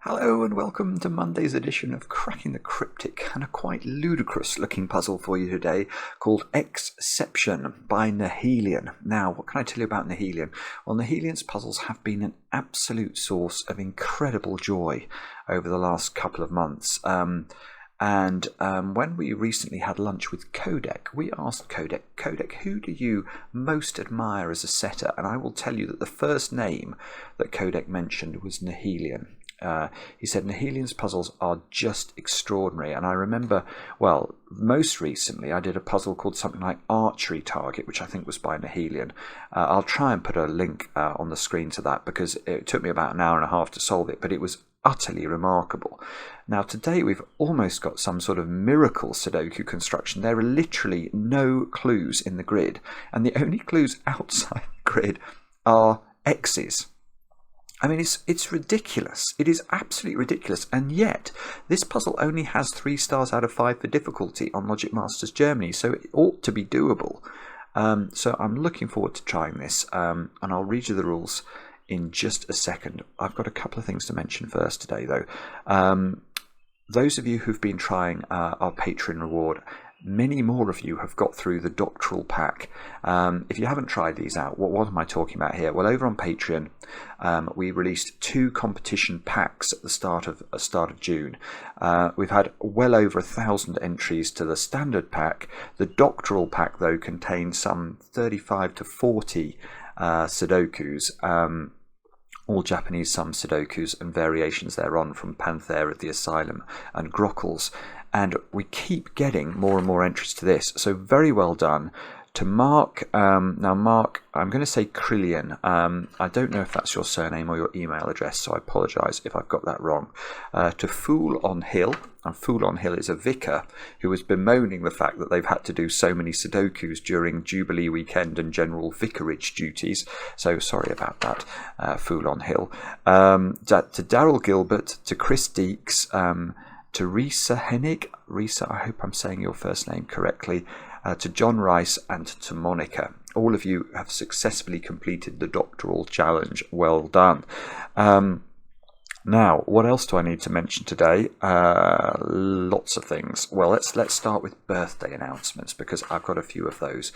Hello and welcome to Monday's edition of Cracking the Cryptic, and a quite ludicrous looking puzzle for you today called Exception by Nihilian. Now, what can I tell you about Nihilian? Well, Nihilian's puzzles have been an absolute source of incredible joy over the last couple of months. When we recently had lunch with Codec, we asked Codec, who do you most admire as a setter? And I will tell you that the first name that Codec mentioned was Nihilian. He said Nihilian's puzzles are just extraordinary, and I remember, well, most recently I did a puzzle called something like Archery Target, which I think was by Nihilian. I'll try and put a link on the screen to that, because it took me about an hour and a half to solve it, but it was utterly remarkable. Now today we've almost got some sort of miracle Sudoku construction. There are literally no clues in the grid, and the only clues outside the grid are X's. I mean, it's ridiculous. It is absolutely ridiculous. And yet, this puzzle only has 3 stars out of 5 for difficulty on Logic Masters Germany, so it ought to be doable. So I'm looking forward to trying this, and I'll read you the rules in just a second. I've got a couple of things to mention first today, though. Those of you who've been trying our Patreon reward, many more of you have got through the doctoral pack. If you haven't tried these out, what am I talking about here? Well, over on Patreon, we released 2 competition packs at the start of June. We've had well over 1,000 entries to the standard pack. The doctoral pack, though, contains some 35 to 40 Sudokus. All Japanese sum Sudokus and variations thereon from Panthera, the Asylum and Grockles. And we keep getting more and more entries to this. So very well done to Mark. Now, Mark, I'm going to say Krillian. I don't know if that's your surname or your email address, so I apologise if I've got that wrong. To Fool on Hill. And Fool on Hill is a vicar who was bemoaning the fact that they've had to do so many Sudokus during Jubilee weekend and general vicarage duties. So sorry about that, Fool on Hill. To Daryl Gilbert, to Chris Deeks, to Risa Hennig, Risa, I hope I'm saying your first name correctly, to John Rice, and to Monica. All of you have successfully completed the doctoral challenge. Well done. Now, what else do I need to mention today? Lots of things. Well, let's start with birthday announcements, because I've got a few of those.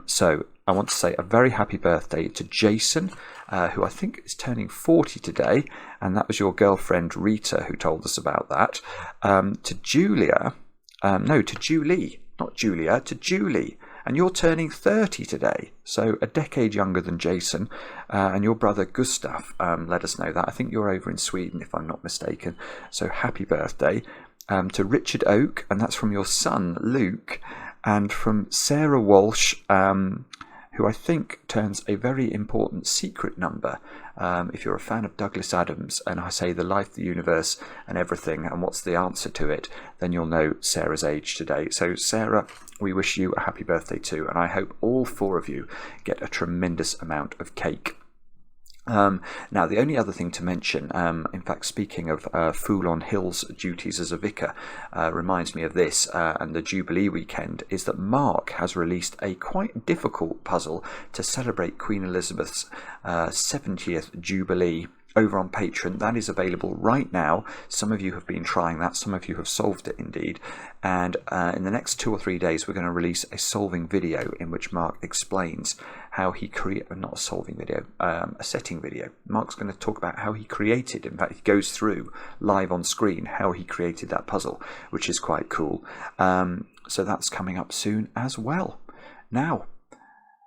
So I want to say a very happy birthday to Jason, who I think is turning 40 today, and that was your girlfriend Rita who told us about that. To Julia, to Julie, not Julia, to Julie. And you're turning 30 today, so a decade younger than Jason, and your brother Gustav let us know that. I think you're over in Sweden, if I'm not mistaken. So happy birthday. To Richard Oak, and that's from your son Luke, and from Sarah Walsh, who I think turns a very important secret number. If you're a fan of Douglas Adams, and I say the life, the universe, and everything, and what's the answer to it, then you'll know Sarah's age today. So Sarah, we wish you a happy birthday too, and I hope all 4 of you get a tremendous amount of cake. Now, the only other thing to mention, in fact, speaking of Fool on Hill's duties as a vicar, reminds me of this, and the Jubilee weekend, is that Mark has released a quite difficult puzzle to celebrate Queen Elizabeth's 70th Jubilee over on Patreon. That is available right now. Some of you have been trying that, some of you have solved it indeed, and in the next 2 or 3 days we're going to release a solving video in which Mark explains how he not a solving video, a setting video. Mark's going to talk about how he created, in fact he goes through live on screen how he created that puzzle, which is quite cool. So that's coming up soon as well. Now,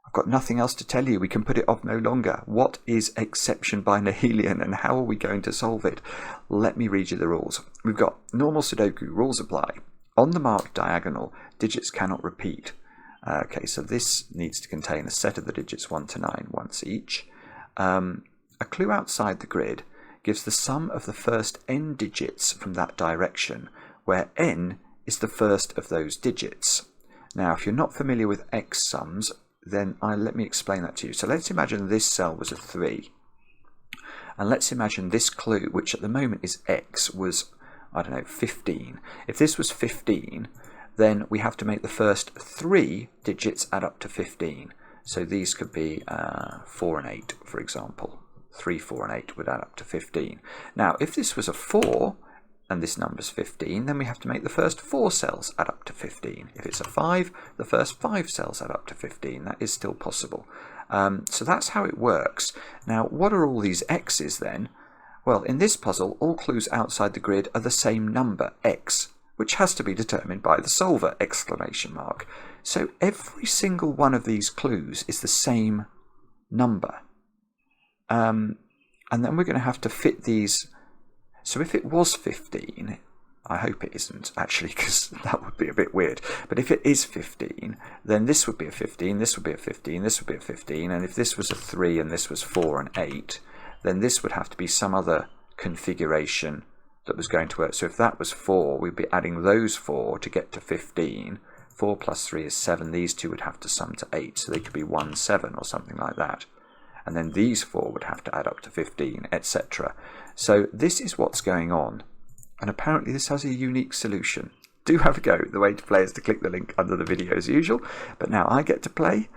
I've got nothing else to tell you. We can put it off no longer. What is Exception by Nihilian, and how are we going to solve it? Let me read you the rules. We've got normal Sudoku, rules apply. On the marked diagonal, digits cannot repeat. Okay, so this needs to contain a set of the digits 1 to 9 once each. A clue outside the grid gives the sum of the first n digits from that direction, where n is the first of those digits. Now, if you're not familiar with X sums, then let me explain that to you. So let's imagine this cell was a 3. And let's imagine this clue, which at the moment is X, was, I don't know, 15. If this was 15, then we have to make the first 3 digits add up to 15. So these could be 4 and 8, for example. 3, 4 and 8 would add up to 15. Now, if this was a 4, and this number's 15, then we have to make the first 4 cells add up to 15. If it's a 5, the first 5 cells add up to 15. That is still possible. So that's how it works. Now, what are all these X's then? Well, in this puzzle, all clues outside the grid are the same number, X, which has to be determined by the solver, exclamation mark. So every single one of these clues is the same number. And then we're going to have to fit these. So if it was 15, I hope it isn't actually, because that would be a bit weird. But if it is 15, then this would be a 15, this would be a 15, this would be a 15. And if this was a 3 and this was 4 and 8, then this would have to be some other configuration that was going to work. So if that was 4, we'd be adding those 4 to get to 15. 4 plus 3 is 7. These two would have to sum to 8. So they could be 1, 7 or something like that. And then these 4 would have to add up to 15, etc. So this is what's going on. And apparently this has a unique solution. Do have a go. The way to play is to click the link under the video as usual. But now I get to play.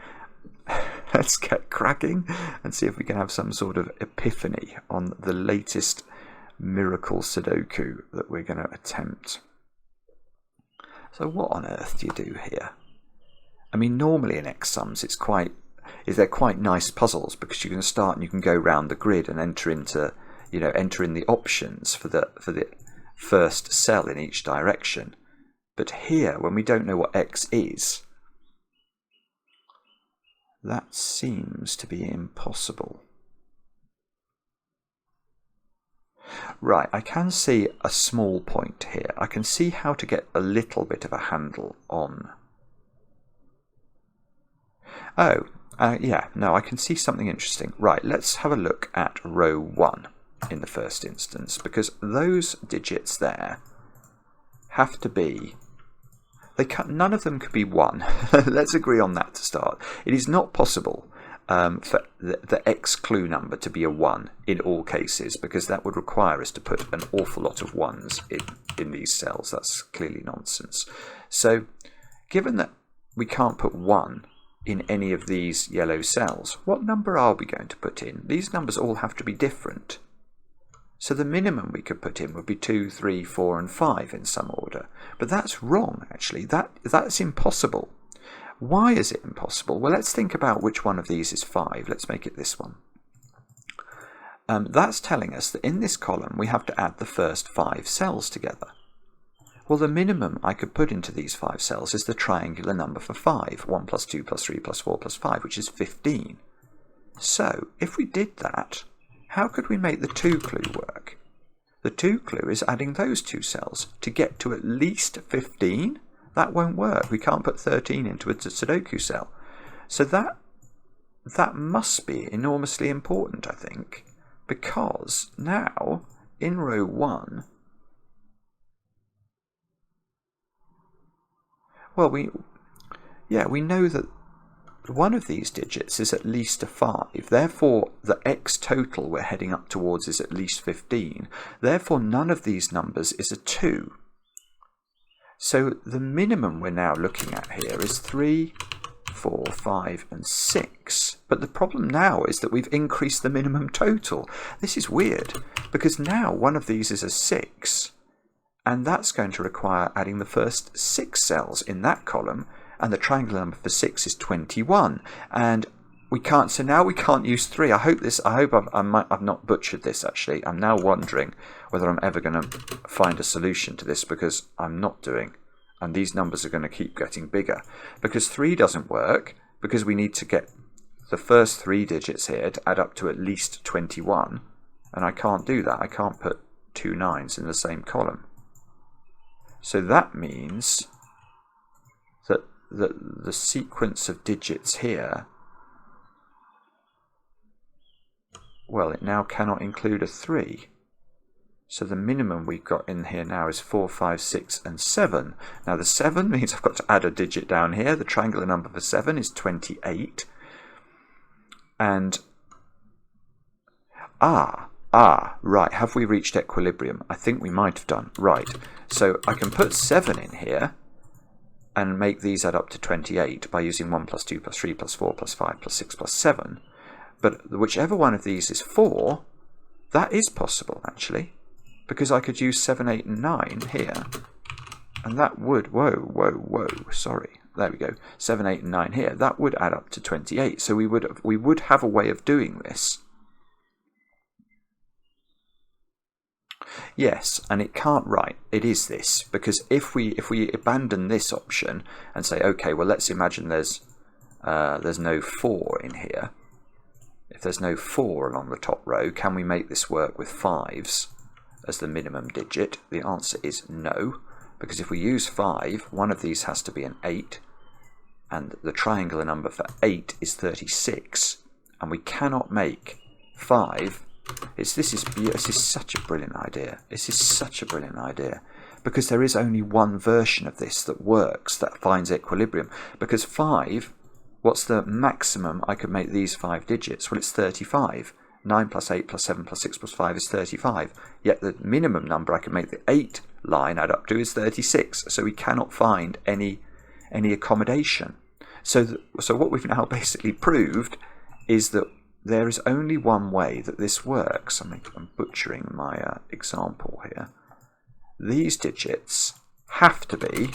Let's get cracking and see if we can have some sort of epiphany on the latest Miracle Sudoku that we're going to attempt. So what on earth do you do here? I mean, normally in X sums they're quite nice puzzles, because you can start and you can go round the grid and enter in the options for the first cell in each direction. But here, when we don't know what X is, that seems to be impossible. Right, I can see a small point here. I can see how to get a little bit of a handle on. Oh, yeah, no, I can see something interesting. Right, let's have a look at row 1 in the first instance, because those digits there have to be, none of them could be 1. Let's agree on that to start. It is not possible for the X clue number to be a 1 in all cases, because that would require us to put an awful lot of 1s in these cells. That's clearly nonsense. So given that we can't put 1 in any of these yellow cells, what number are we going to put in? These numbers all have to be different. So the minimum we could put in would be 2, 3, 4 and 5 in some order. But that's wrong, actually. That's impossible. Why is it impossible? Well, let's think about which one of these is 5. Let's make it this one. That's telling us that in this column we have to add the first 5 cells together. Well, the minimum I could put into these 5 cells is the triangular number for 5. 1 plus 2 plus 3 plus 4 plus 5, which is 15. So, if we did that, how could we make the 2 clue work? The 2 clue is adding those 2 cells to get to at least 15. That won't work. We can't put 13 into a Sudoku cell. So that must be enormously important, I think, because now in row 1, well, we know that one of these digits is at least a 5. Therefore, the X total we're heading up towards is at least 15. Therefore, none of these numbers is a 2. So the minimum we're now looking at here is 3, 4, 5 and 6. But the problem now is that we've increased the minimum total. This is weird, because now one of these is a 6. And that's going to require adding the first 6 cells in that column, and the triangular number for 6 is 21. And we can't, so now we can't use 3. I hope I've not butchered this actually. I'm now wondering whether I'm ever going to find a solution to this, because I'm not doing. And these numbers are going to keep getting bigger. Because 3 doesn't work, because we need to get the first 3 digits here to add up to at least 21. And I can't do that. I can't put 2 9s in the same column. So that means that the sequence of digits here, well, it now cannot include a 3. So the minimum we've got in here now is 4, 5, 6 and 7. Now the 7 means I've got to add a digit down here. The triangular number for 7 is 28. And right, have we reached equilibrium? I think we might have done. Right, so I can put 7 in here and make these add up to 28 by using 1 plus 2 plus 3 plus 4 plus 5 plus 6 plus 7. But whichever one of these is 4, that is possible actually, because I could use 7, 8 and 9 here, and that would, sorry, there we go, 7, 8 and 9 here, that would add up to 28. So we would have a way of doing this. Yes, and it can't, right, it is this, because if we abandon this option and say, okay, well let's imagine there's no 4 in here. If there's no 4 along the top row, can we make this work with 5s as the minimum digit? The answer is no, because if we use 5, one of these has to be an 8, and the triangular number for 8 is 36, and we cannot make 5. This is such a brilliant idea. This is such a brilliant idea, because there is only one version of this that works, that finds equilibrium. Because 5, what's the maximum I could make these 5 digits? Well, it's 35. 9 plus 8 plus 7 plus 6 plus 5 is 35. Yet the minimum number I can make the 8 line add up to is 36. So we cannot find any accommodation. So what we've now basically proved is that there is only one way that this works. I'm butchering my example here. These digits have to be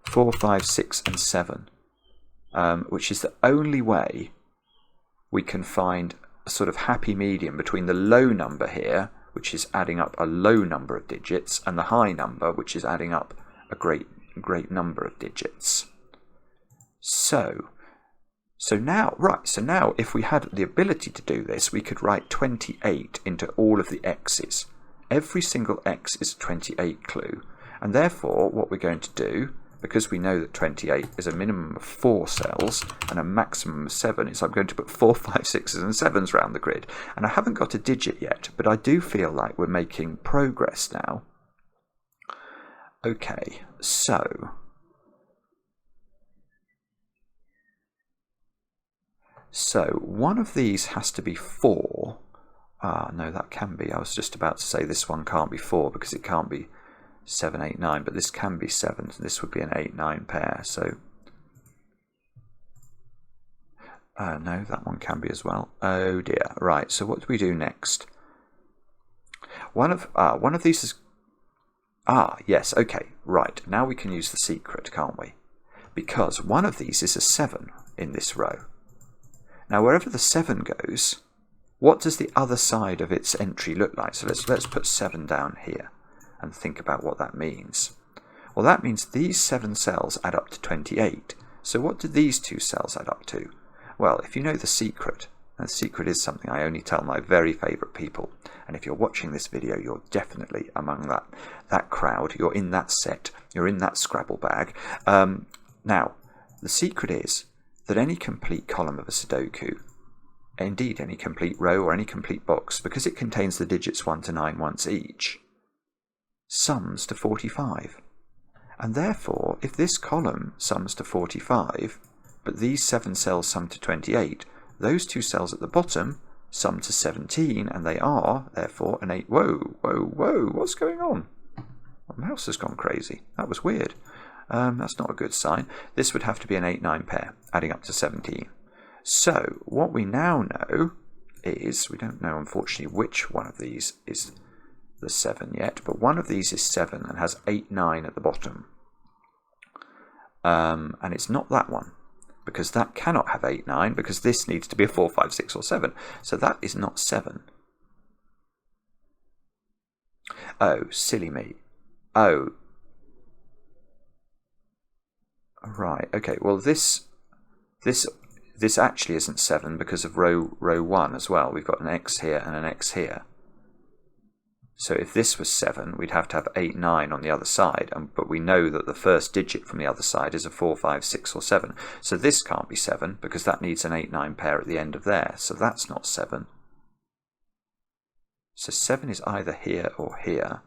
4, 5, 6 and 7, which is the only way we can find a sort of happy medium between the low number here, which is adding up a low number of digits, and the high number, which is adding up a great number of digits. So now if we had the ability to do this, we could write 28 into all of the x's. Every single x is a 28 clue, and therefore what we're going to do, because we know that 28 is a minimum of 4 cells and a maximum of 7, is I'm going to put 4, 5, 6s and 7s around the grid. And I haven't got a digit yet, but I do feel like we're making progress now. Okay, so one of these has to be 4. No, that can be. I was just about to say this one can't be 4 because it can't be 7, 8, 9, but this can be 7. So this would be an 8, 9 pair. So no, that one can be as well. Oh dear. Right. So what do we do next? One of these is yes. Okay. Right. Now we can use the secret, can't we? Because one of these is a 7 in this row. Now, wherever the 7 goes, what does the other side of its entry look like? So let's put 7 down here and think about what that means. Well, that means these 7 cells add up to 28. So what do these 2 cells add up to? Well, if you know the secret, and the secret is something I only tell my very favourite people, and if you're watching this video, you're definitely among that crowd. You're in that set. You're in that Scrabble bag. Now, the secret is that any complete column of a Sudoku, indeed any complete row or any complete box, because it contains the digits 1 to 9 once each, sums to 45. And therefore, if this column sums to 45, but these 7 cells sum to 28, those 2 cells at the bottom sum to 17, and they are, therefore, an 8. Whoa, what's going on? My mouse has gone crazy. That was weird. That's not a good sign. This would have to be an 8, 9 pair, adding up to 17. So, what we now know is, we don't know unfortunately which one of these is the 7 yet, but one of these is 7 and has 8, 9 at the bottom. And it's not that one, because that cannot have 8, 9, because this needs to be a 4, 5, 6 or 7. So that is not 7. Oh, silly me. Oh. Right, okay, well this actually isn't 7 because of row 1 as well. We've got an X here and an X here. So if this was 7, we'd have to have 8, 9 on the other side, but we know that the first digit from the other side is a 4, 5, 6 or 7. So this can't be 7 because that needs an 8, 9 pair at the end of there, so that's not 7. So 7 is either here or here.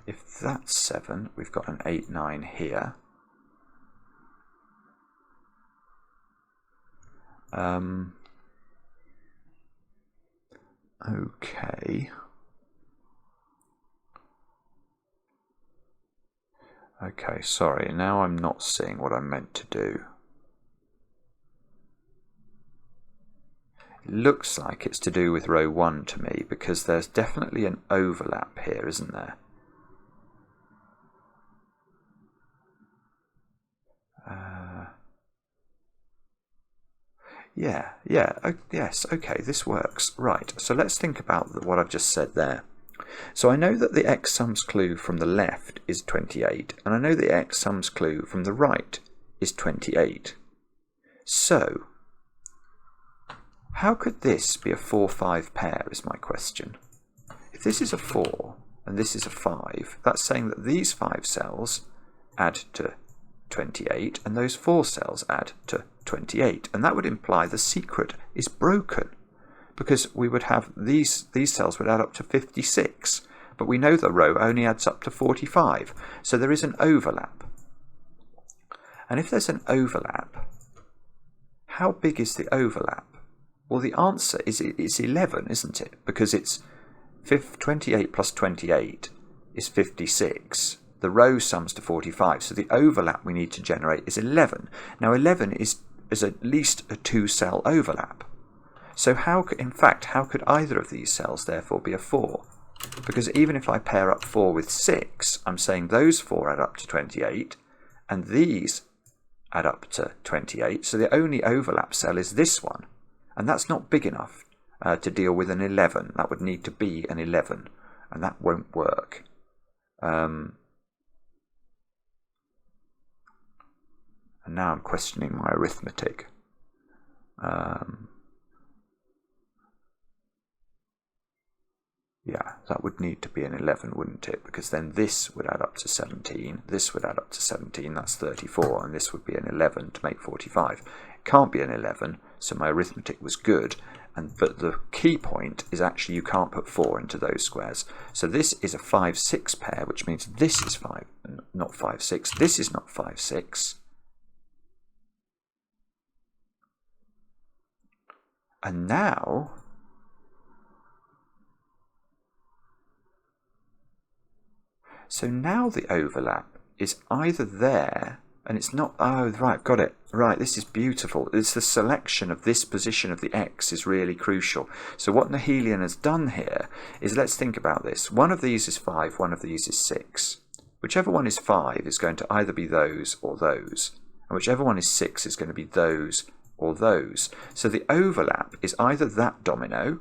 If that's 7, we've got an 8, 9 here. Okay. Okay, sorry, now I'm not seeing what I'm meant to do. It looks like it's to do with row 1 to me, because there's definitely an overlap here, isn't there? Yes, okay, this works. Right, so let's think about what I've just said there. So I know that the x sums clue from the left is 28, and I know the x sums clue from the right is 28. So, how could this be a 4-5 pair is my question. If this is a 4 and this is a 5, that's saying that these 5 cells add to 28 and those 4 cells add to 28, and that would imply the secret is broken, because we would have these cells would add up to 56, but we know the row only adds up to 45, so there is an overlap. And if there's an overlap, how big is the overlap? Well, the answer is it's 11, isn't it? Because it's 28 plus 28 is 56. The row sums to 45, so the overlap we need to generate is 11. Now 11 is at least a 2-cell overlap. So in fact, how could either of these cells therefore be a 4? Because even if I pair up 4 with 6, I'm saying those 4 add up to 28, and these add up to 28, so the only overlap cell is this one. And that's not big enough to deal with an 11. That would need to be an 11, and that won't work. And now I'm questioning my arithmetic. Yeah, that would need to be an 11, wouldn't it? Because then this would add up to 17, this would add up to 17, that's 34, and this would be an 11 to make 45. It can't be an 11, so my arithmetic was good, but the key point is actually you can't put 4 into those squares. So this is a 5-6 pair, which means this is not 5-6, this is not 5-6. And now the overlap is either there, and it's not, oh right, got it, right, this is beautiful. It's the selection of this position of the x is really crucial. So what Nihilian has done here is, let's think about this. One of these is 5, one of these is 6. Whichever one is 5 is going to either be those or those, and whichever one is 6 is going to be those or those. So the overlap is either that domino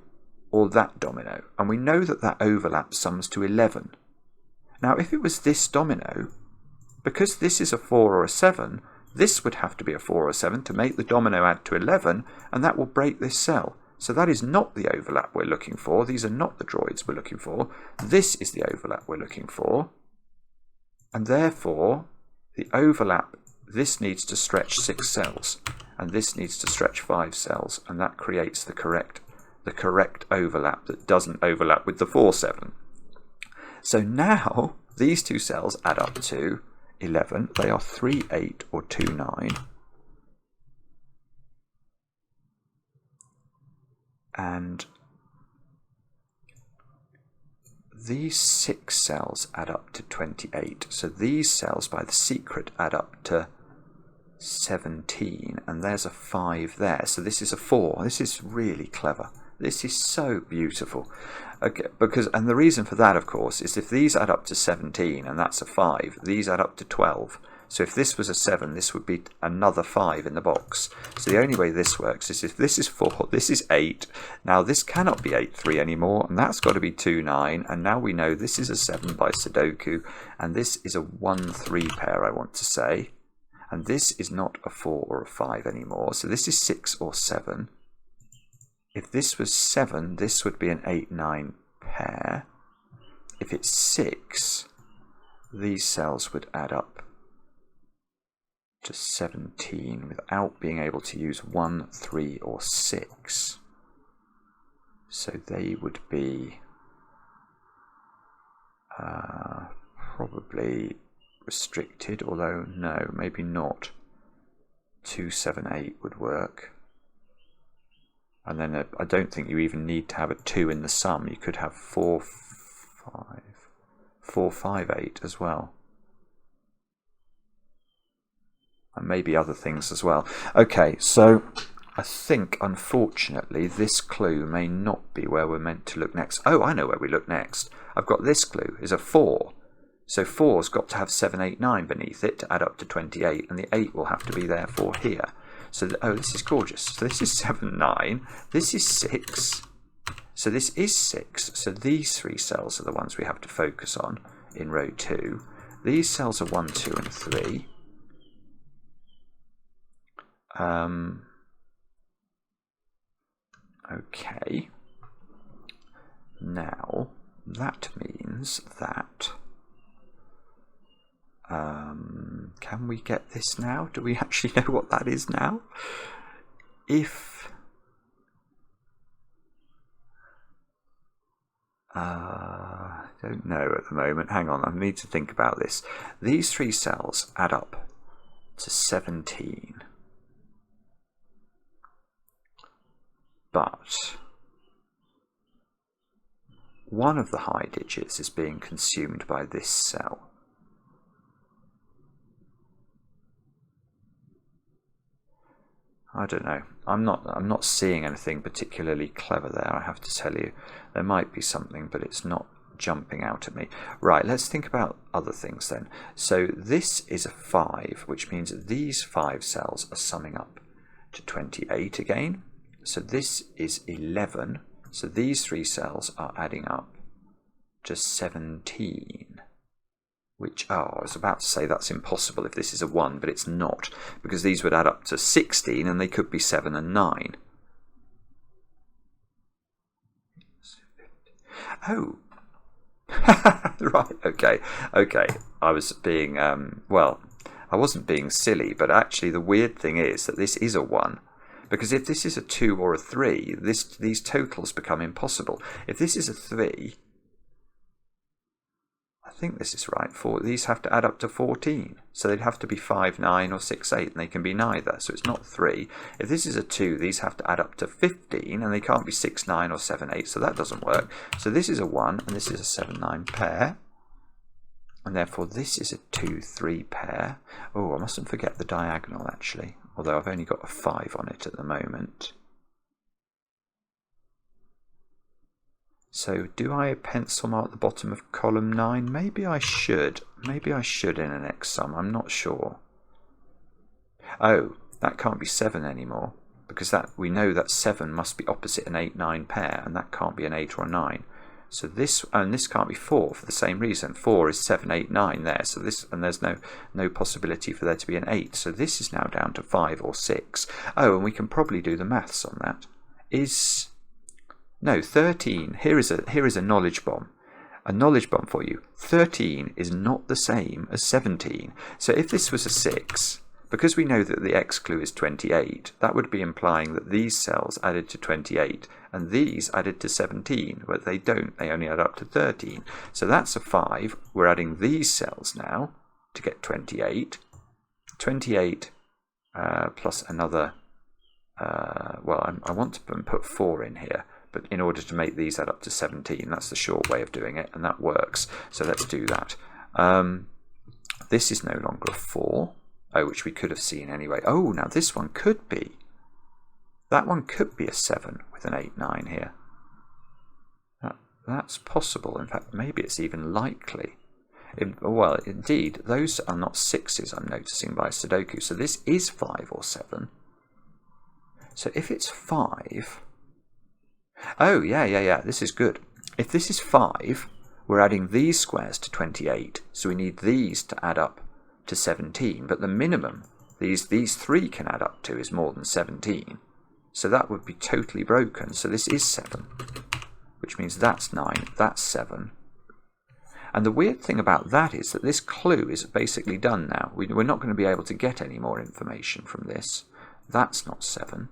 or that domino, and we know that that overlap sums to 11. Now if it was this domino, because this is a 4 or a 7, this would have to be a 4 or a 7 to make the domino add to 11, and that will break this cell. So that is not the overlap we're looking for. These are not the droids we're looking for. This is the overlap we're looking for, and therefore the overlap, this needs to stretch 6 cells, and this needs to stretch 5 cells, and that creates the correct overlap that doesn't overlap with the 4-7. So now these two cells add up to 11. They are 3, 8 or 2, 9. And these 6 cells add up to 28. So these cells by the secret add up to 17, and there's a 5 there. So this is a 4. This is really clever. This is so beautiful. Okay, and the reason for that, of course, is if these add up to 17 and that's a 5, these add up to 12. So if this was a 7, this would be another 5 in the box. So the only way this works is if this is 4, this is 8. Now this cannot be 8, 3 anymore, and that's got to be 2, 9. And now we know this is a 7 by Sudoku, and this is a 1, 3 pair, I want to say. And this is not a 4 or a 5 anymore. So this is 6 or 7. If this was 7, this would be an 8, 9 pair. If it's 6, these cells would add up to 17 without being able to use 1, 3 or 6. So they would be probably restricted, although no, maybe not. 278 would work. And then I don't think you even need to have a 2 in the sum. You could have 458 as well. And maybe other things as well. Okay, so I think, unfortunately, this clue may not be where we're meant to look next. Oh, I know where we look next. I've got this clue. Is a 4. So 4's got to have 7, 8, 9 beneath it to add up to 28, and the 8 will have to be therefore here. So, oh, this is gorgeous. So this is 7, 9. This is 6. So this is 6. So these 3 cells are the ones we have to focus on in row 2. These cells are 1, 2, and 3. Okay. Now, that means that... can we get this now? Do we actually know what that is now? If... don't know at the moment. Hang on, I need to think about this. These 3 cells add up to 17. But one of the high digits is being consumed by this cell. I don't know. I'm not seeing anything particularly clever there, I have to tell you. There might be something, but it's not jumping out at me. Right, let's think about other things then. So this is a 5, which means that these 5 cells are summing up to 28 again. So this is 11. So these 3 cells are adding up to 17. Which, oh, I was about to say that's impossible if this is a 1, but it's not, because these would add up to 16 and they could be 7 and 9. Oh, right, okay. I was being, well, I wasn't being silly, but actually the weird thing is that this is a 1. Because if this is a 2 or a 3, these totals become impossible. If this is a 3... I think this is right. These have to add up to 14. So they'd have to be 5, 9 or 6, 8, and they can be neither. So it's not 3. If this is a 2, these have to add up to 15, and they can't be 6, 9 or 7, 8, so that doesn't work. So this is a 1, and this is a 7, 9 pair. And therefore this is a 2, 3 pair. Oh, I mustn't forget the diagonal, actually, although I've only got a 5 on it at the moment. So do I pencil mark the bottom of column 9? Maybe I should. Maybe I should in an next sum. I'm not sure. Oh, that can't be 7 anymore, because that we know that 7 must be opposite an 8, 9 pair, and that can't be an 8 or a 9. So this, and this can't be 4 for the same reason. 4 is 7, 8, 9 there. So this, and there's no possibility for there to be an 8. So this is now down to 5 or 6. Oh, and we can probably do the maths on that. No, 13. Here is a knowledge bomb. A knowledge bomb for you. 13 is not the same as 17. So if this was a 6, because we know that the X clue is 28, that would be implying that these cells added to 28 and these added to 17, but they don't. They only add up to 13. So that's a 5. We're adding these cells now to get 28. 28 plus another, well, I want to put 4 in here. But in order to make these add up to 17, that's the short way of doing it, and that works. So let's do that. This is no longer a 4, which we could have seen anyway. Oh, now this one could be. That one could be a 7 with an 8, 9 here. That's possible. In fact, maybe it's even likely. Well, indeed, those are not 6s I'm noticing by Sudoku. So this is 5 or 7. So if it's 5... Oh, yeah, this is good. If this is 5, we're adding these squares to 28, so we need these to add up to 17, but the minimum these 3 can add up to is more than 17, so that would be totally broken. So this is 7, which means that's 9, that's 7. And the weird thing about that is that this clue is basically done now. We're not going to be able to get any more information from this. That's not 7.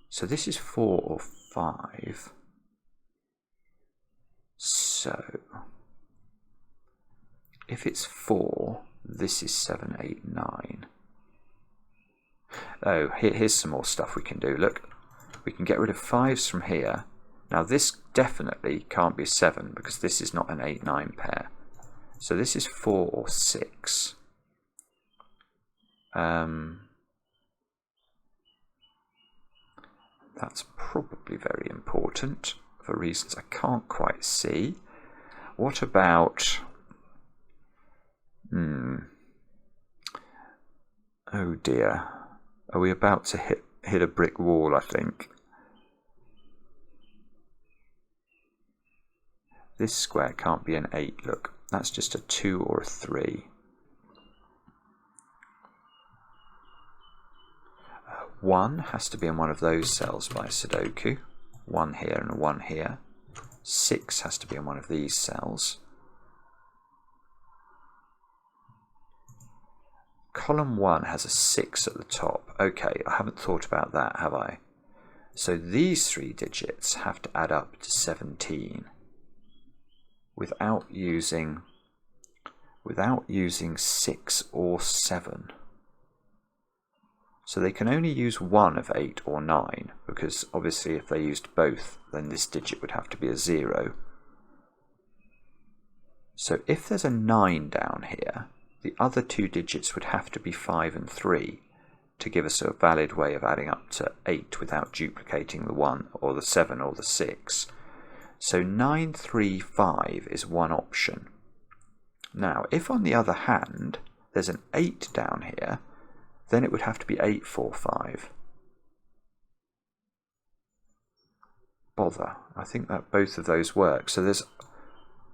So this is 4 or 5. So if it's 4, this is 7, 8, 9. Oh, here's some more stuff we can do. Look, we can get rid of 5s from here. Now this definitely can't be 7 because this is not an 8, 9 pair. So this is 4 or 6. That's probably very important for reasons I can't quite see. What about... Oh dear. Are we about to hit a brick wall, I think? This square can't be an 8, look. That's just a 2 or a 3. 1 has to be in one of those cells by Sudoku. 1 here and a 1 here. 6 has to be in one of these cells. Column 1 has a 6 at the top. Okay, I haven't thought about that, have I? So these 3 digits have to add up to 17 without using 6 or 7. So they can only use one of 8 or 9, because obviously if they used both, then this digit would have to be a 0. So if there's a 9 down here, the other 2 digits would have to be 5 and 3 to give us a valid way of adding up to 8 without duplicating the 1 or the 7 or the 6. So 9, 3, 5 is one option. Now, if on the other hand, there's an 8 down here, then it would have to be 8, 4, 5. Bother. I think that both of those work. So there's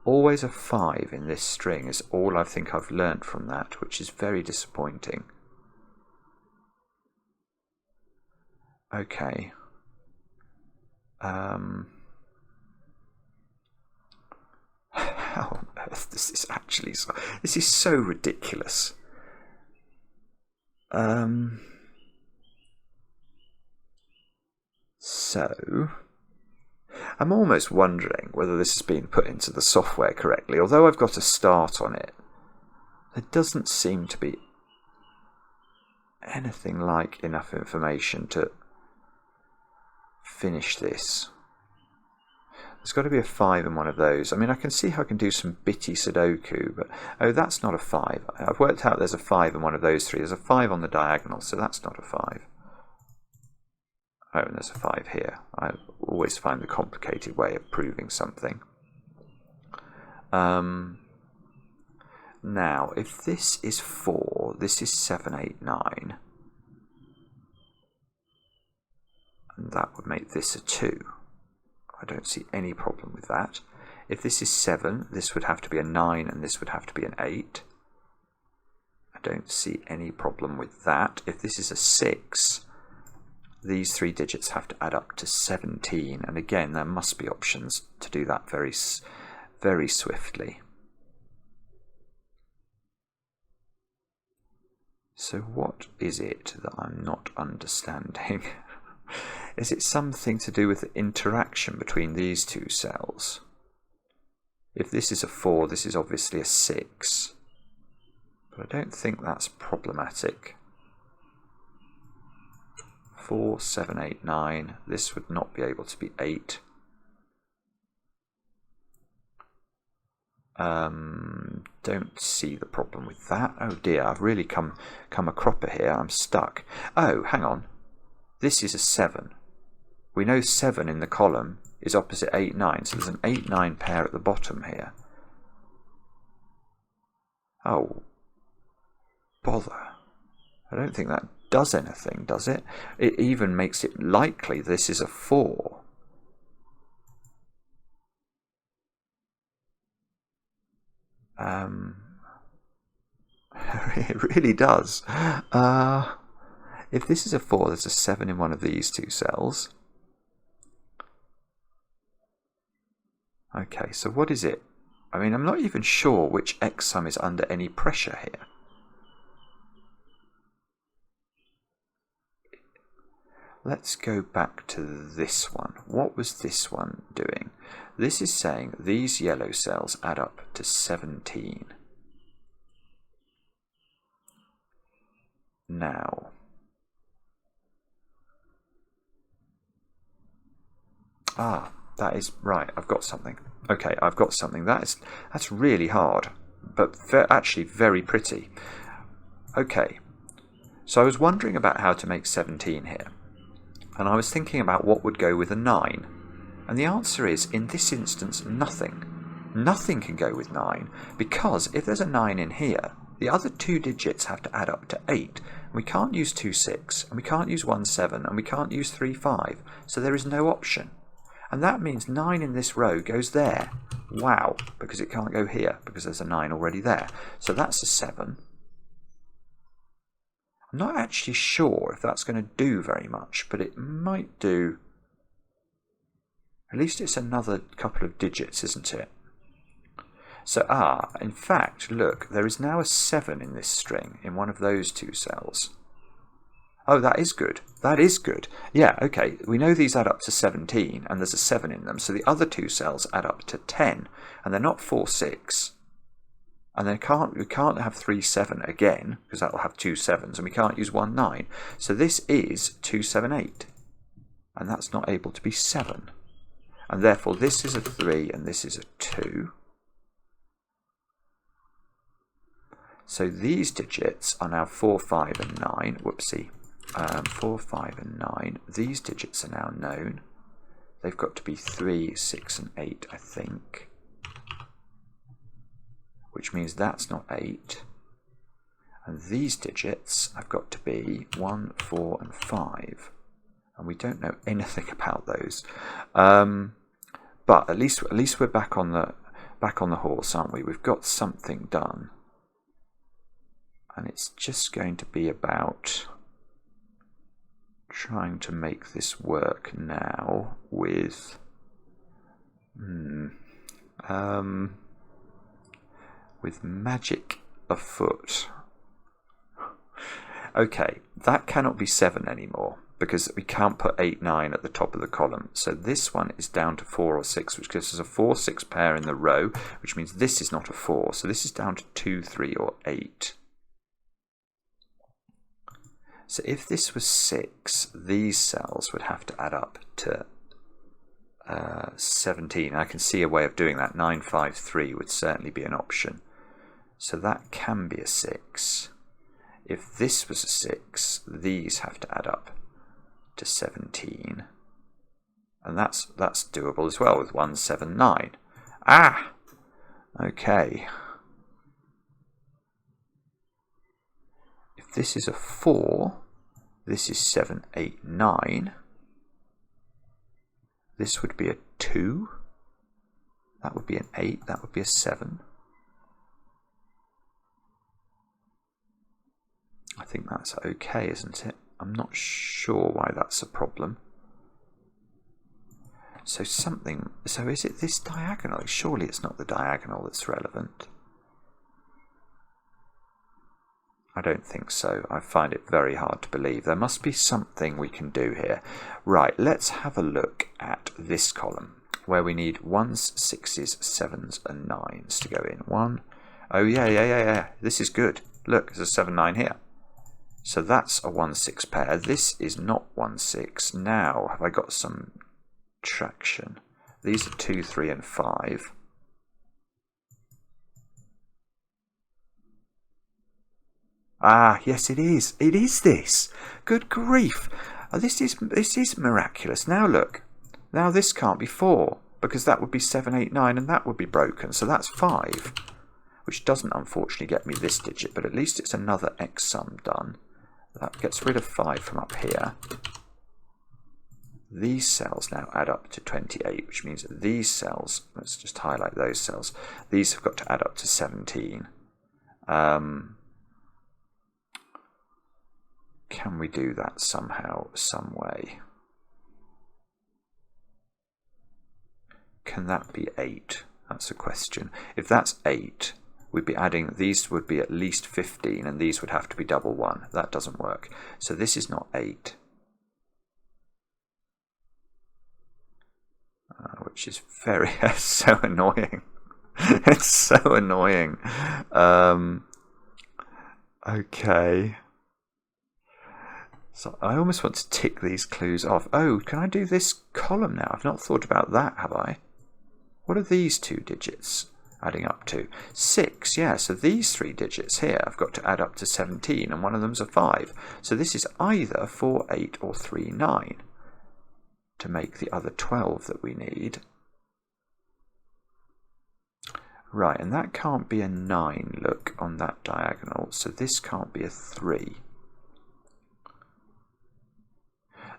always a 5 in this string is all I think I've learnt from that, which is very disappointing. Okay. How on earth this is actually so... This is so ridiculous. So, I'm almost wondering whether this has been put into the software correctly. Although I've got a start on it, there doesn't seem to be anything like enough information to finish this. There's got to be a 5 in one of those. I mean, I can see how I can do some bitty Sudoku, but oh, that's not a 5. I've worked out there's a 5 in one of those 3. There's a 5 on the diagonal, so that's not a 5. Oh, and there's a 5 here. I always find the complicated way of proving something. Now, if this is 4, this is 7, 8, 9. And that would make this a 2. I don't see any problem with that. If this is 7, this would have to be a 9 and this would have to be an 8. I don't see any problem with that. If this is a 6, these 3 digits have to add up to 17. And again, there must be options to do that very, very swiftly. So what is it that I'm not understanding? Is it something to do with the interaction between these 2 cells? If this is a 4, this is obviously a 6. But I don't think that's problematic. 4, 7, 8, 9. This would not be able to be 8. Don't see the problem with that. Oh dear, I've really come a cropper here. I'm stuck. Oh, hang on. This is a 7. We know 7 in the column is opposite 8, 9, so there's an 8, 9 pair at the bottom here. Oh, bother. I don't think that does anything, does it? It even makes it likely this is a 4. It really does. If this is a 4, there's a 7 in one of these 2 cells. Okay, so what is it? I mean, I'm not even sure which x sum is under any pressure here. let's go back to this one. What was this one doing? This is saying these yellow cells add up to 17. Now, that is right. I've got something. Okay, I've got something. That's really hard, but actually very pretty. Okay, so I was wondering about how to make 17 here, and I was thinking about what would go with a 9, and the answer is, in this instance, nothing. Nothing can go with 9, because if there's a 9 in here, the other two digits have to add up to 8. We can't use 2, 6, and we can't use 1, 7, and we can't use 3, 5, so there is no option. And that means 9 in this row goes there. Wow, because it can't go here, because there's a 9 already there. So that's a 7. I'm not actually sure if that's going to do very much, but it might do. At least it's another couple of digits, isn't it? So, in fact, look, there is now a 7 in this string in one of those two cells. Oh, that is good. That is good. Yeah, okay. We know these add up to 17, and there's a 7 in them. So the other two cells add up to 10, and they're not 4, 6. And we can't have 3, 7 again, because that will have 2 7s, and we can't use 1, 9. So this is 2, 7, 8. And that's not able to be 7. And therefore this is a 3, and this is a 2. So these digits are now 4, 5, and 9. Whoopsie. 4, 5, and 9. These digits are now known. They've got to be 3, 6, and 8, I think. Which means that's not 8. And these digits have got to be 1, 4, and 5. And we don't know anything about those. But at least we're back on the horse, aren't we? We've got something done. And it's just going to be about trying to make this work now with magic afoot. Okay, that cannot be 7 anymore because we can't put 8, 9 at the top of the column. So this one is down to 4 or 6, which gives us a 4, 6 pair in the row, which means this is not a 4. So this is down to 2, 3, or 8. So if this was 6, these cells would have to add up to 17. I can see a way of doing that. 9, 5, 3 would certainly be an option. So that can be a 6. If this was a 6, these have to add up to 17. And that's doable as well with 1, 7, 9. Okay. If this is a 4, this is 7, 8, 9. This would be a 2. That would be an 8. That would be a 7. I think that's okay, isn't it? I'm not sure why that's a problem. So is it this diagonal? Surely it's not the diagonal that's relevant. I don't think so. I find it very hard to believe. There must be something we can do here. Right, let's have a look at this column where we need 1s, 6s, 7s, and 9s to go in. 1. Oh, yeah. This is good. Look, there's a 7, 9 here. So that's a 1, 6 pair. This is not 1, 6. Now, have I got some traction? These are 2, 3, and 5. Yes, it is. It is this. Good grief. This is miraculous. Now look. Now this can't be 4 because that would be 7, 8, 9 and that would be broken. So that's 5, which doesn't unfortunately get me this digit, but at least it's another X sum done. That gets rid of 5 from up here. These cells now add up to 28, which means that these cells, let's just highlight those cells, these have got to add up to 17. Can we do that somehow, some way? Can that be 8? That's a question. If that's 8, we'd be adding, these would be at least 15, and these would have to be double 1. That doesn't work. So this is not 8. which is very so annoying. It's so annoying. Okay. So I almost want to tick these clues off. Oh, can I do this column now? I've not thought about that, have I? What are these 2 digits adding up to? 6, yeah. So these 3 digits here I've got to add up to 17, and one of them's a 5. So this is either 4, 8 or 3, 9 to make the other 12 that we need. Right, and that can't be a 9, look, on that diagonal. So this can't be a 3.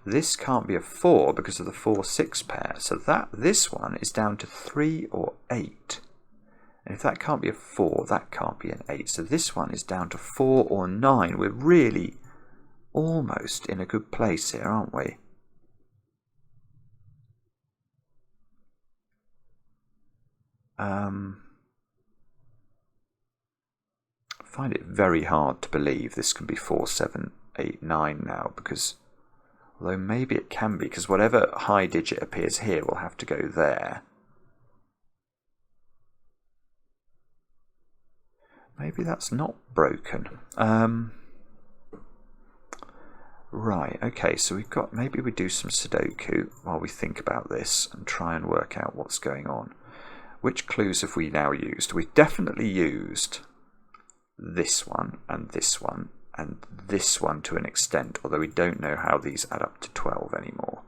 This can't be a 4 because of the 4-6 pair. So this one is down to 3 or 8. And if that can't be a 4, that can't be an 8. So this one is down to 4 or 9. We're really almost in a good place here, aren't we? I find it very hard to believe this can be 4, 7, 8, 9 now, because although maybe it can be, because whatever high digit appears here will have to go there. Maybe that's not broken. Right, okay, so we've got, maybe we do some Sudoku while we think about this and try and work out what's going on. Which clues have we now used? We've definitely used this one and this one and this one to an extent, although we don't know how these add up to 12 anymore.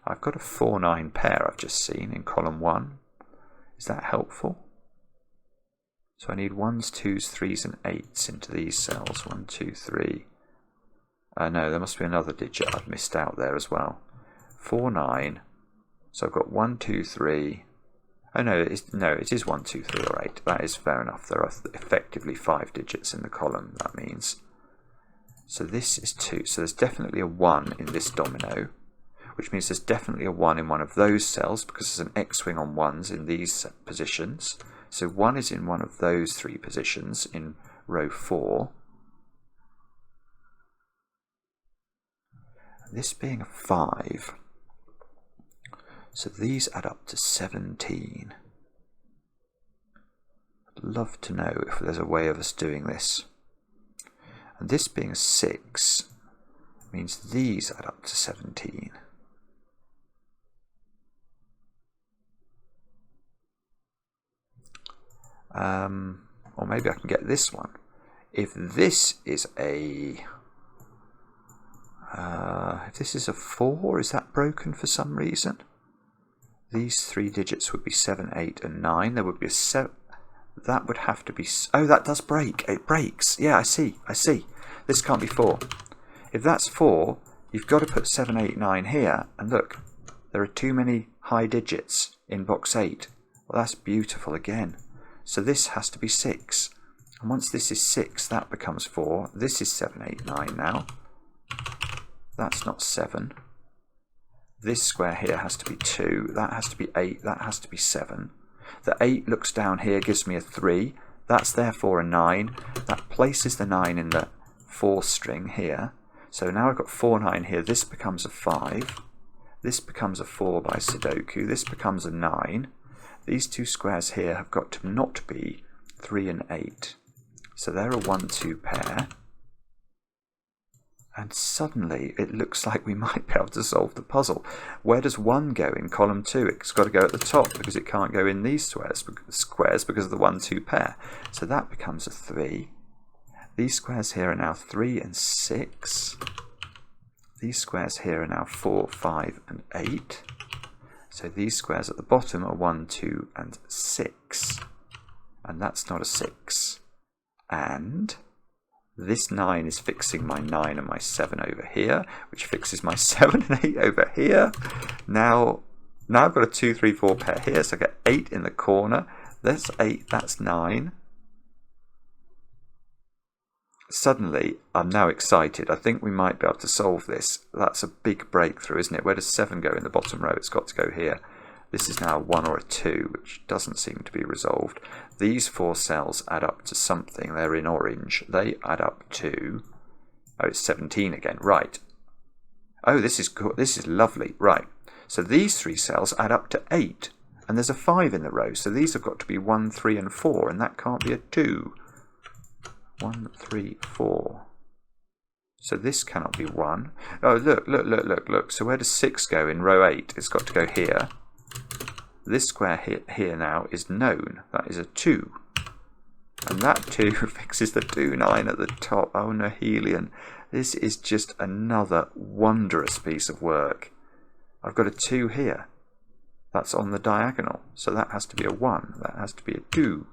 I've got a 4-9 pair I've just seen in column 1. Is that helpful? So I need 1s, 2s, 3s and 8s into these cells. 1, 2, 3. No, there must be another digit I've missed out there as well. 4, 9. So I've got 1, 2, 3. Oh no, it is 1, 2, 3 or 8. That is fair enough. There are effectively 5 digits in the column, that means. So this is 2. So there's definitely a 1 in this domino, which means there's definitely a 1 in one of those cells because there's an X-wing on 1s in these positions. So 1 is in one of those 3 positions in row 4. This being a 5. So these add up to 17. I'd love to know if there's a way of us doing this. And this being a 6 means these add up to 17. Or maybe I can get this one. If this is a 4, is that broken for some reason? These 3 digits would be 7, 8 and 9. There would be a 7. That would have to be... Oh, that does break. It breaks. Yeah, I see. This can't be 4. If that's 4, you've got to put 7, 8, 9 here. And look, there are too many high digits in box 8. Well, that's beautiful again. So this has to be 6. And once this is 6, that becomes 4. This is 7, 8, 9 now. That's not 7. This square here has to be 2. That has to be 8. That has to be 7. The 8 looks down here, gives me a 3. That's therefore a 9. That places the 9 in the 4 string here. So now I've got 4, 9 here. This becomes a 5. This becomes a 4 by Sudoku. This becomes a 9. These 2 squares here have got to not be 3 and 8. So they're a 1, 2 pair. And suddenly it looks like we might be able to solve the puzzle. Where does 1 go in column 2? It's got to go at the top because it can't go in these squares because of the 1, 2 pair. So that becomes a 3. These squares here are now 3 and 6. These squares here are now 4, 5 and 8. So these squares at the bottom are 1, 2 and 6. And that's not a 6. And this 9 is fixing my 9 and my 7 over here, which fixes my 7 and 8 over here. Now I've got a 2, 3, 4 pair here, so I get 8 in the corner. That's 8, that's 9. Suddenly, I'm now excited. I think we might be able to solve this. That's a big breakthrough, isn't it? Where does 7 go in the bottom row? It's got to go here. This is now a 1 or a 2, which doesn't seem to be resolved. These 4 cells add up to something. They're in orange. They add up to... Oh, it's 17 again. Right. Oh, this is cool. This is lovely. Right. So these 3 cells add up to 8. And there's a 5 in the row. So these have got to be 1, 3, and 4. And that can't be a 2. 1, 3, 4. So this cannot be 1. Oh, look. So where does 6 go in row 8? It's got to go here. This square here now is known. That is a 2. And that 2 fixes the 2, 9 at the top. Oh, Nihilian. This is just another wondrous piece of work. I've got a 2 here. That's on the diagonal. So that has to be a 1. That has to be a 2.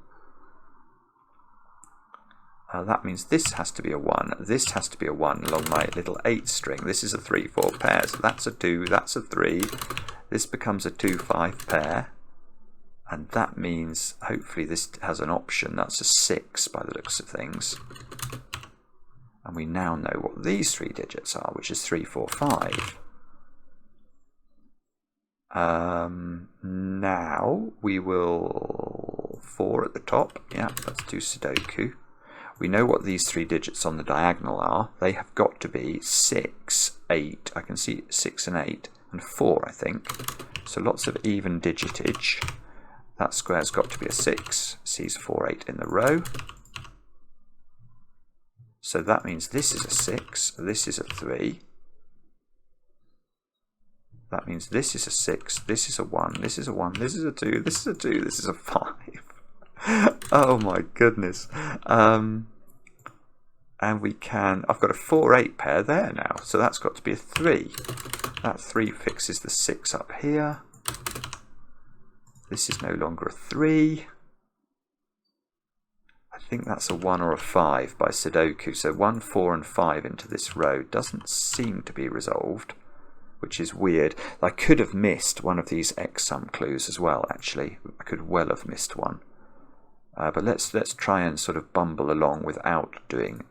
That means this has to be a 1. This has to be a 1 along my little 8 string. This is a 3-4 pair. So that's a 2. That's a 3. This becomes a 2-5 pair. And that means, hopefully, this has an option. That's a 6 by the looks of things. And we now know what these 3 digits are, which is 3, 4, 5. Now we will 4 at the top. Yeah, let's do Sudoku. We know what these 3 digits on the diagonal are. They have got to be 6, 8. I can see 6 and 8 and 4, I think. So lots of even digitage. That square's got to be a 6. Sees 4, 8 in the row. So that means this is a 6. This is a 3. That means this is a 6, this is a 1, this is a 1, this is a 2, this is a 2, this is a 5. Oh my goodness. And we can, I've got a 4, 8 pair there now, so that's got to be a 3. That 3 fixes the 6 up here. This is no longer a 3. I think that's a 1 or a 5 by Sudoku. So 1, 4 and 5 into this row doesn't seem to be resolved, which is weird. I could have missed one of these X-sum clues as well, actually. I could well have missed one. But let's try and sort of bumble along without doing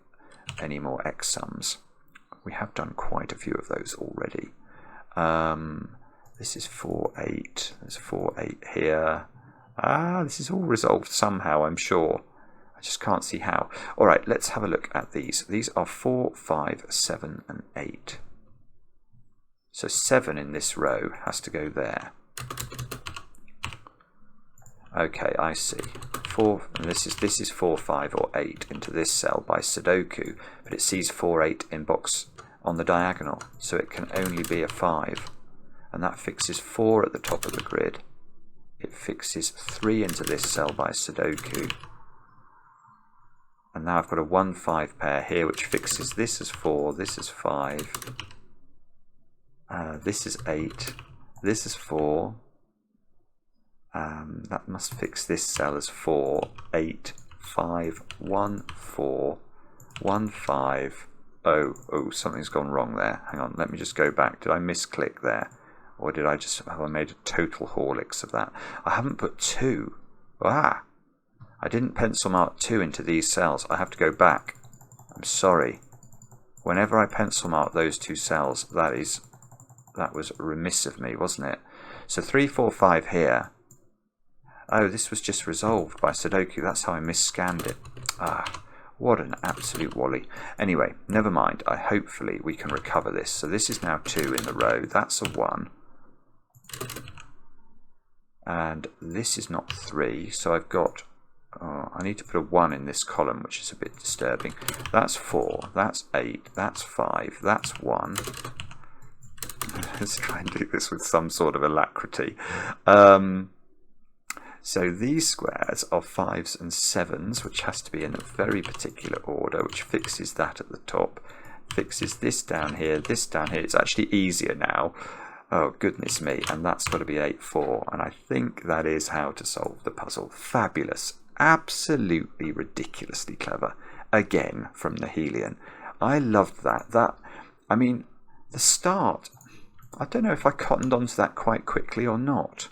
any more X-sums. We have done quite a few of those already. This is 4, 8. There's 4, 8 here. This is all resolved somehow, I'm sure. I just can't see how. All right, let's have a look at these. These are 4, 5, 7, and 8. So 7 in this row has to go there. Okay, I see. 4, and this is 4, 5, or 8 into this cell by Sudoku, but it sees 4, 8 in box on the diagonal, so it can only be a 5. And that fixes 4 at the top of the grid. It fixes 3 into this cell by Sudoku. And now I've got a 1, 5 pair here, which fixes this as 4, this is 5. This is 8, this is 4, that must fix this cell as 4, 8, 5, 1, 4, 1, 5, oh, something's gone wrong there. Hang on, let me just go back. Did I misclick there? Or did I just, have I made a total horlicks of that? I haven't put 2. I didn't pencil mark 2 into these cells. I have to go back. I'm sorry. Whenever I pencil mark those 2 cells, that was remiss of me, wasn't it? So 3, 4, 5 here. Oh, this was just resolved by Sudoku. That's how I misscanned it. What an absolute wally. Anyway, never mind. Hopefully we can recover this. So this is now 2 in the row. That's a 1. And this is not 3. So I've got... I need to put a 1 in this column, which is a bit disturbing. That's 4. That's 8. That's 5. That's 1. Let's try and do this with some sort of alacrity. So these squares are 5s and 7s, which has to be in a very particular order, which fixes that at the top, fixes this down here, this down here. It's actually easier now. Oh, goodness me. And that's got to be 8, 4. And I think that is how to solve the puzzle. Fabulous. Absolutely ridiculously clever. Again, from Nihilian. I loved that. I mean, the start... I don't know if I cottoned onto that quite quickly or not.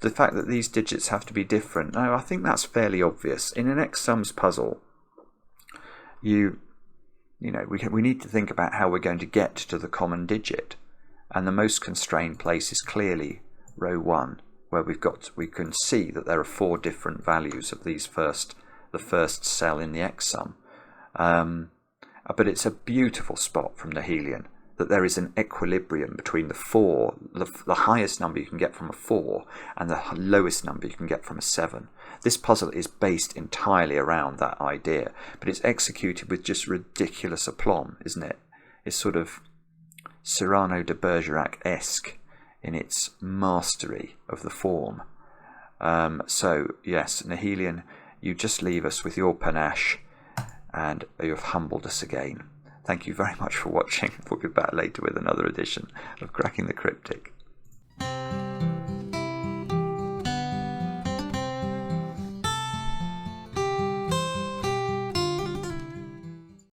The fact that these digits have to be different. No, I think that's fairly obvious. In an X-sums puzzle, we need to think about how we're going to get to the common digit. And the most constrained place is clearly row 1, where we can see that there are 4 different values of the first cell in the X-sum. But it's a beautiful spot from Nihilian. that there is an equilibrium between the 4, the highest number you can get from a 4, and the lowest number you can get from a 7. This puzzle is based entirely around that idea, but it's executed with just ridiculous aplomb, isn't it? It's sort of Cyrano de Bergerac-esque in its mastery of the form. So, yes, Nihilian, you just leave us with your panache, and you have humbled us again. Thank you very much for watching. We'll be back later with another edition of Cracking the Cryptic.